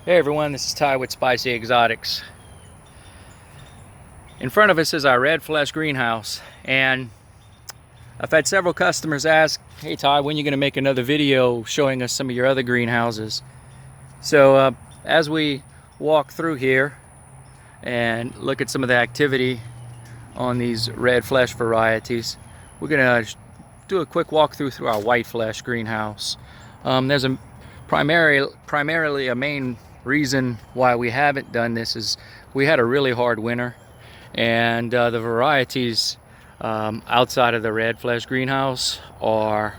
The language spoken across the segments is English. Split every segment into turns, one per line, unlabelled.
Hey everyone, this is Ty with Spicy Exotics. In front of us is our red flesh greenhouse, and I've had several customers ask, hey Ty, when are you going to make another video showing us some of your other greenhouses? So as we walk through here and look at some of the activity on these red flesh varieties, we're going to do a quick walkthrough through our white flesh greenhouse. There's a primarily a main reason why we haven't done this is we had a really hard winter, and the varieties outside of the red flesh greenhouse are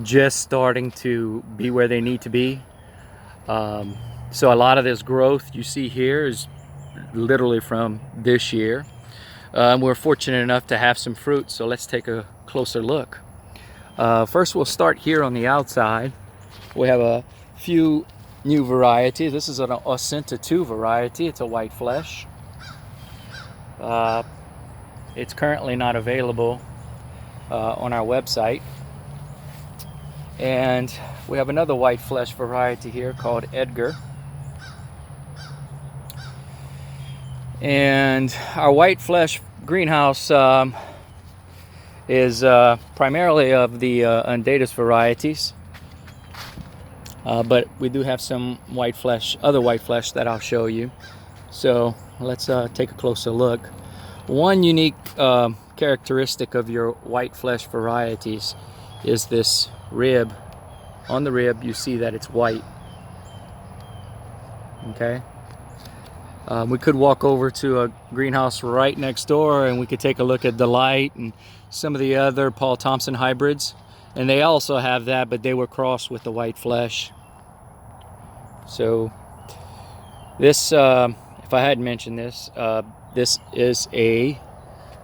just starting to be where they need to be. So a lot of this growth you see here is literally from this year. We're fortunate enough to have some fruit, so let's take a closer look. First we'll start here on the outside. We have a few new varieties. This is an Osenta 2 variety. It's a white flesh. It's currently not available on our website. And we have another white flesh variety here called Edgar. And our white flesh greenhouse is primarily of the Untitled varieties, but we do have some other white flesh that I'll show you. So let's take a closer look. One unique characteristic of your white flesh varieties is this rib. On the rib you see that it's white. Okay. We could walk over to a greenhouse right next door and we could take a look at Delight and some of the other Thompson hybrids, and they also have that, but they were crossed with the white flesh. So this, if I hadn't mentioned this, this is a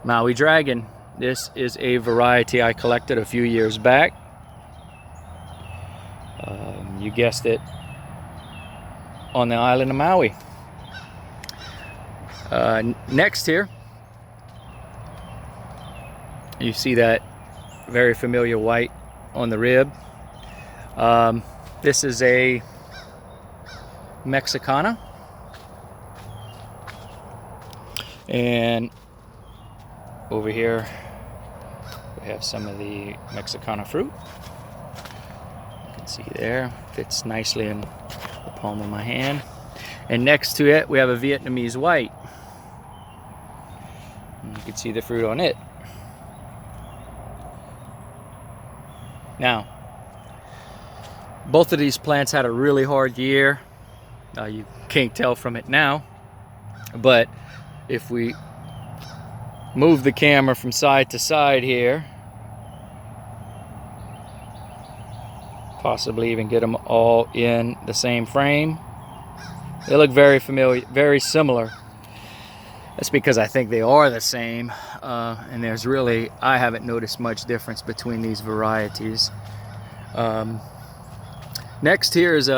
Maui Dragon. This is a variety I collected a few years back. You guessed it, on the island of Maui. Next here, you see that very familiar white on the rib. This is a Mexicana, and over here we have some of the Mexicana fruit. You can see there, fits nicely in the palm of my hand. And next to it we have a Vietnamese White. You can see the fruit on it. Now, both of these plants had a really hard year. You can't tell from it now, but if we move the camera from side to side here, possibly even get them all in the same frame, they look very familiar, very similar. That's because I think they are the same, and there's really, I haven't noticed much difference between these varieties. Next here is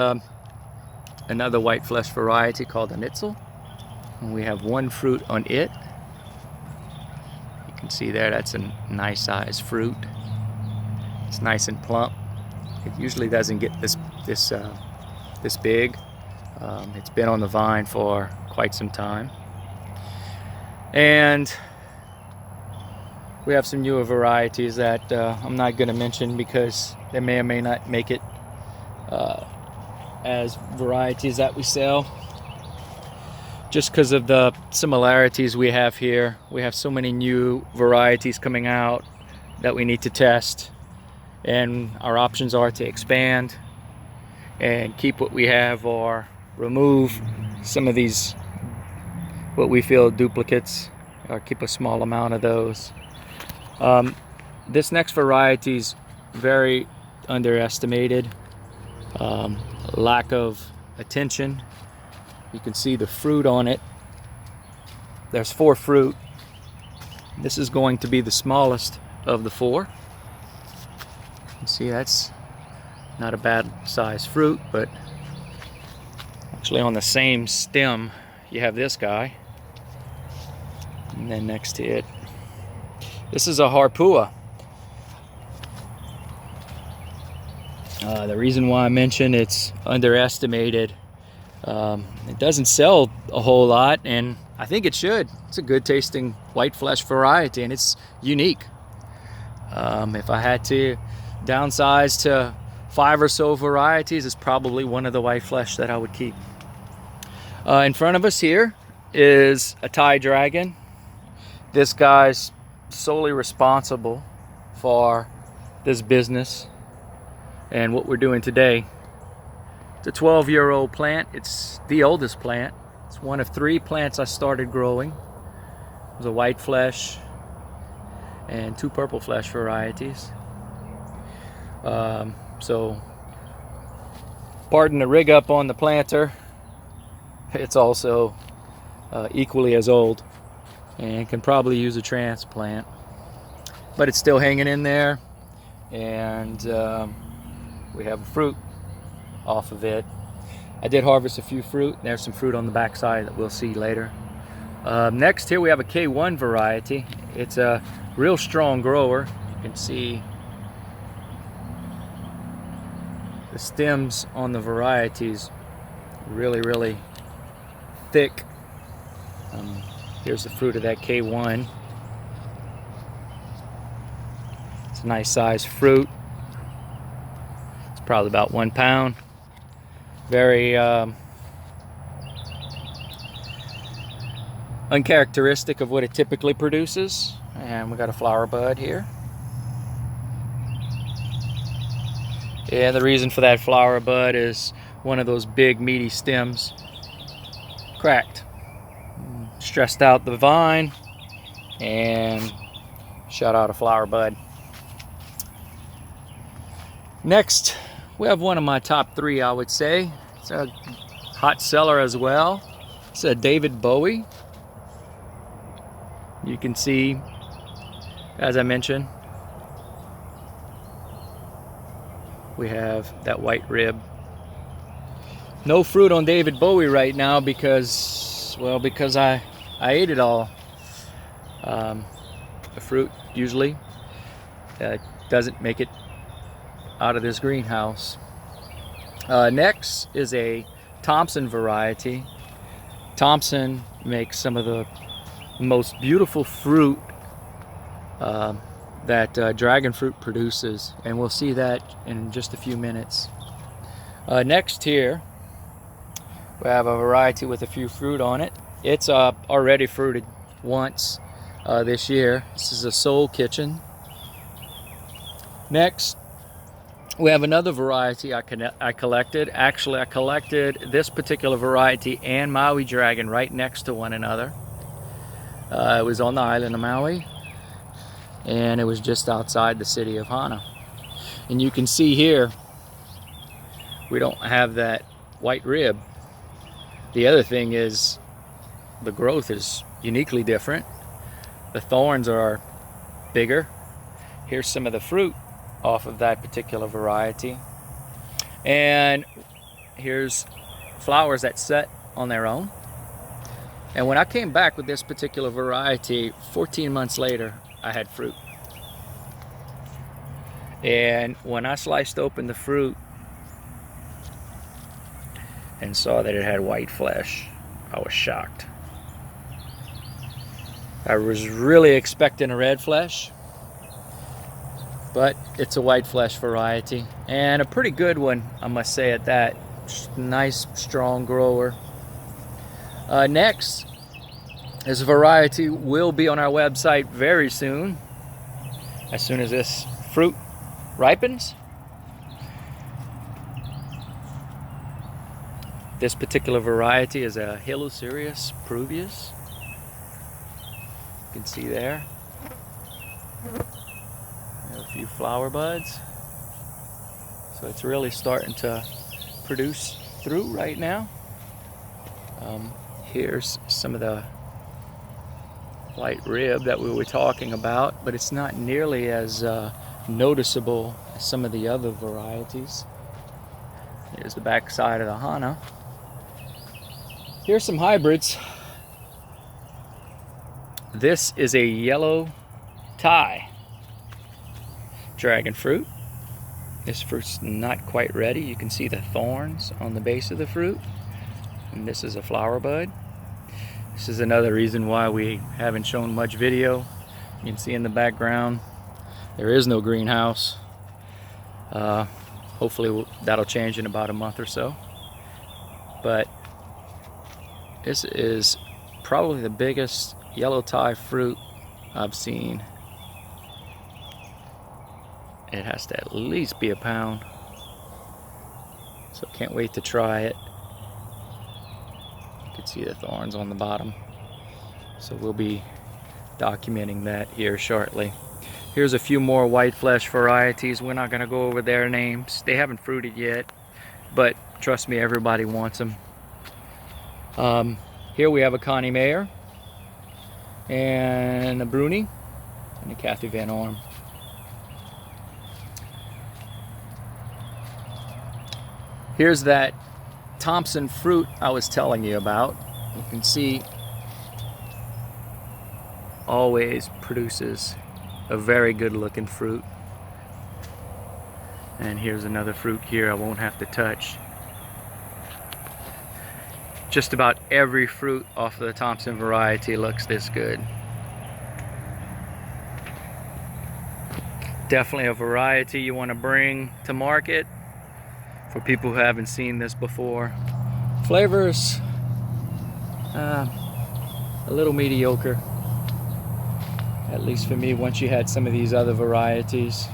another white flesh variety called a Nitzel, and we have one fruit on it. You can see there, that's a nice size fruit. It's nice and plump. It usually doesn't get this big. It's been on the vine for quite some time. And we have some newer varieties that I'm not going to mention because they may or may not make it as varieties that we sell, just because of the similarities we have here. We have so many new varieties coming out that we need to test, and our options are to expand and keep what we have, or remove some of these what we feel duplicates, or keep a small amount of those. This next variety is very underestimated. Lack of attention. You can see the fruit on it. There's 4 fruit. This is going to be the smallest of the 4. You see, that's not a bad size fruit, but actually on the same stem you have this guy, and then next to it, this is a Harpua. The reason why I mentioned it's underestimated, it doesn't sell a whole lot, and I think it should. It's a good tasting white flesh variety, and it's unique. If I had to downsize to 5 or so varieties, it's probably one of the white flesh that I would keep. In front of us here is a Thai dragon. This guy's solely responsible for this business and what we're doing today. It's a 12-year-old plant. It's the oldest plant. It's one of 3 plants I started growing. It was a white flesh and 2 purple flesh varieties. So pardon the rig up on the planter. It's also equally as old and can probably use a transplant, but it's still hanging in there, and we have fruit off of it. I did harvest a few fruit. There's some fruit on the back side that we'll see later. Next here we have a K1 variety. It's a real strong grower. You can see the stems on the varieties really thick. Here's the fruit of that K1. It's a nice sized fruit. It's probably about 1 pound. Very uncharacteristic of what it typically produces. And we got a flower bud here. And the reason for that flower bud is one of those big meaty stems cracked. Stressed out the vine and shot out a flower bud. Next, we have one of my top 3, I would say. It's a hot seller as well. It's a David Bowie. You can see, as I mentioned, we have that white rib. No fruit on David Bowie right now because, well, because I ate it all. The fruit usually doesn't make it out of this greenhouse. Next is a Thompson variety. Thompson makes some of the most beautiful fruit that dragon fruit produces, and we'll see that in just a few minutes. Next here we have a variety with a few fruit on it. It's already fruited once this year. This is a Soul Kitchen. Next we have another variety I collected. Actually, I collected this particular variety and Maui Dragon right next to one another. It was on the island of Maui, and it was just outside the city of Hana. And you can see here, we don't have that white rib. The other thing is, the growth is uniquely different. The thorns are bigger. Here's some of the fruit off of that particular variety. And here's flowers that set on their own. And when I came back with this particular variety, 14 months later, I had fruit. And when I sliced open the fruit and saw that it had white flesh, I was shocked. I was really expecting a red flesh, but it's a white flesh variety, and a pretty good one, I must say at that. Nice, strong grower. Next, this variety will be on our website very soon, as soon as this fruit ripens. This particular variety is a Helicerius Peruvius. You can see there. A few flower buds. So it's really starting to produce through right now. Here's some of the white rib that we were talking about, but it's not nearly as noticeable as some of the other varieties. Here's the back side of the Hana. Here's some hybrids. This is a yellow Thai dragon fruit. This fruit's not quite ready. You can see the thorns on the base of the fruit. And this is a flower bud. This is another reason why we haven't shown much video. You can see in the background there is no greenhouse. Hopefully that'll change in about a month or so. But this is probably the biggest yellow Thai fruit I've seen. It has to at least be a pound. So can't wait to try it. You can see the thorns on the bottom. So we'll be documenting that here shortly. Here's a few more white flesh varieties. We're not going to go over their names. They haven't fruited yet, but trust me, everybody wants them. Here we have a Connie Mayor, and a Bruni, and a Kathy Van Orm. Here's that Thompson fruit I was telling you about. You can see always produces a very good looking fruit. And here's another fruit here I won't have to touch. Just about every fruit off of the Thompson variety looks this good. Definitely a variety you want to bring to market for people who haven't seen this before. Flavors, a little mediocre. At least for me, once you had some of these other varieties.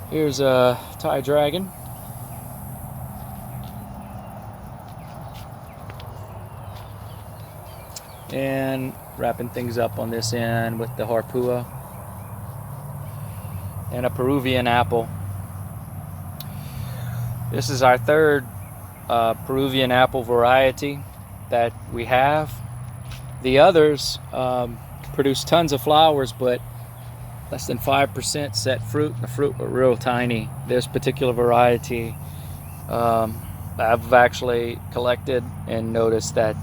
Here's a Thai Dragon. And wrapping things up on this end with the Harpua. And a Peruvian Apple. This is our third Peruvian Apple variety that we have. The others produce tons of flowers, but less than 5% set fruit. The fruit were real tiny. This particular variety, I've actually collected and noticed that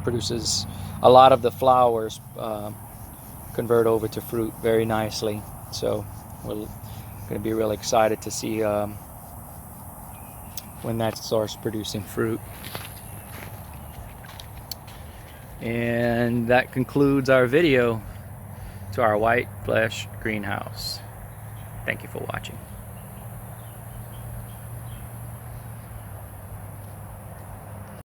produces a lot of the flowers convert over to fruit very nicely. So we're going to be really excited to see when that starts producing fruit. And that concludes our video to our white flesh greenhouse. Thank you for watching.